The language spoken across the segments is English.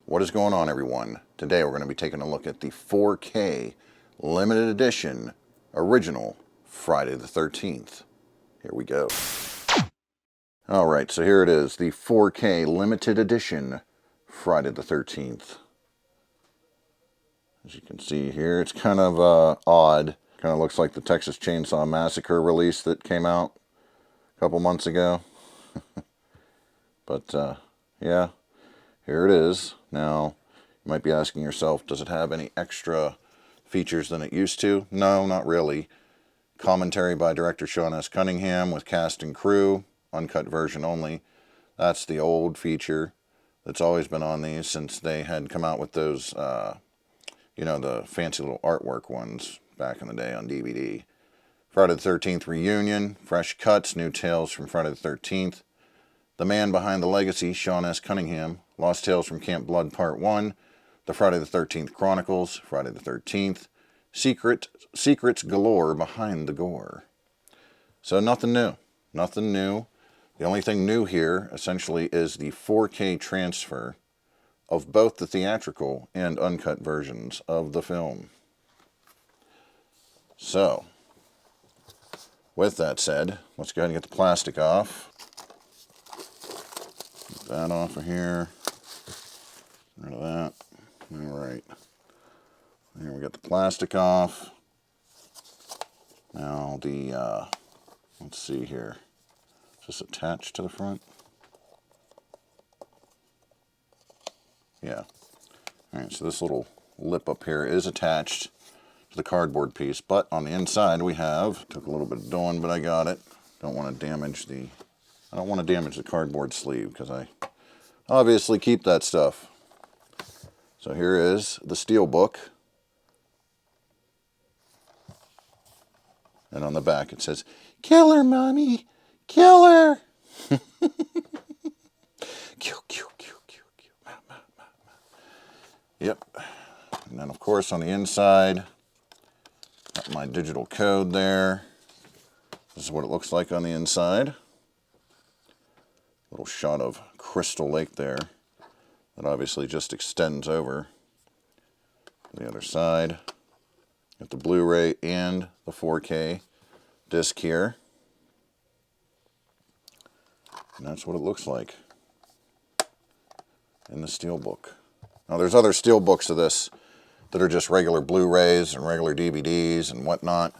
What is going on, everyone? Today we're going to be taking a look at the 4K limited edition original Friday the 13th. Here we go. Alright, so here it is, the 4K limited edition Friday the 13th. As you can see here, it's kind of odd. Kind of looks like the Texas Chainsaw Massacre release that came out a couple months ago. But, yeah, here it is. Now, you might be asking yourself, does it have any extra features than it used to? No, not really. Commentary by director Sean S. Cunningham with cast and crew, uncut version only. That's the old feature that's always been on these since they had come out with those, you know, the fancy little artwork ones back in the day on DVD. Friday the 13th reunion, fresh cuts, new tales from Friday the 13th. The man behind the legacy, Sean S. Cunningham. Lost Tales from Camp Blood Part 1. The Friday the 13th Chronicles, Friday the 13th. Secrets galore behind the gore. So nothing new. Nothing new. The only thing new here, essentially, is the 4K transfer of both the theatrical and uncut versions of the film. So, with that said, let's go ahead and get the plastic off. Get that off of here. Rid of that. Alright. Here we got the plastic off. Now the, let's see here. Is this attached to the front? Yeah. Alright, so this little lip up here is attached to the cardboard piece, but on the inside we have, took a little bit of doing, but I got it. I don't want to damage the cardboard sleeve because I obviously keep that stuff. So here is the steel book. And on the back it says, "Kill her, Mommy! Kill her!" Kill. Yep. And then, of course, on the inside, got my digital code there. This is what it looks like on the inside. Little shot of Crystal Lake there. That obviously just extends over the other side. Got the Blu-ray and the 4K disc here. And that's what it looks like in the steelbook. Now there's other steelbooks of this that are just regular Blu-rays and regular DVDs and whatnot.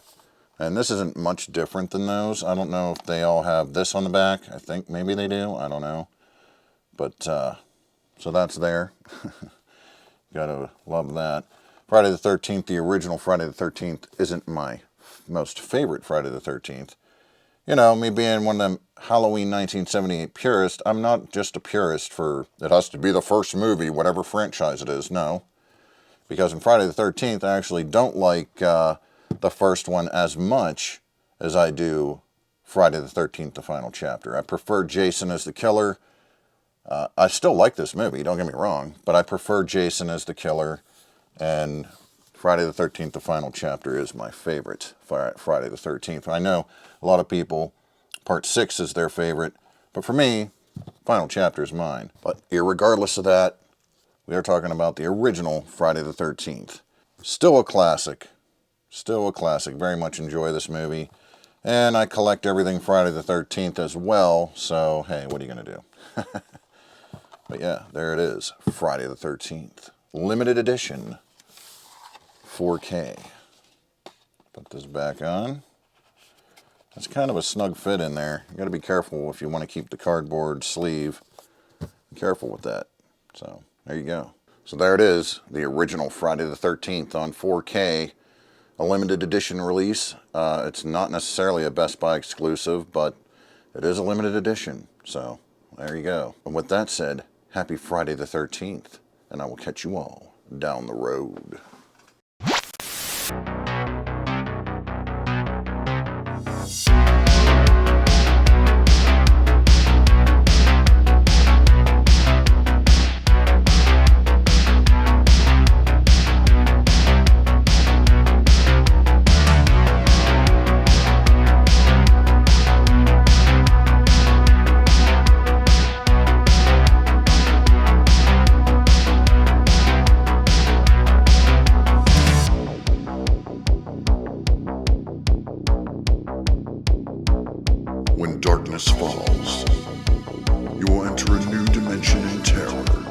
And this isn't much different than those. I don't know if they all have this on the back. I think maybe they do. I don't know. But, so that's there. Gotta love that. Friday the 13th, the original Friday the 13th, isn't my most favorite Friday the 13th. You know, me being one of them Halloween 1978 purists, I'm not just a purist for it has to be the first movie, whatever franchise it is. No. Because in Friday the 13th, I actually don't like the first one as much as I do Friday the 13th, the final chapter. I prefer Jason as the killer. I still like this movie, don't get me wrong, but I prefer Jason as the killer, and Friday the 13th, the final chapter, is my favorite Friday the 13th. I know a lot of people, part 6 is their favorite, but for me, final chapter is mine. But irregardless of that, we are talking about the original Friday the 13th. Still a classic. Still a classic. Very much enjoy this movie. And I collect everything Friday the 13th as well, so hey, what are you going to do? But yeah, there it is. Friday the 13th. Limited edition. 4K. Put this back on. It's kind of a snug fit in there. You got to be careful if you want to keep the cardboard sleeve. Be careful with that. So, there you go. So there it is. The original Friday the 13th on 4K. A limited edition release. It's not necessarily a Best Buy exclusive, but it is a limited edition. So, there you go. And with that said, happy Friday the 13th, and I will catch you all down the road. darkness falls, you will enter a new dimension in terror.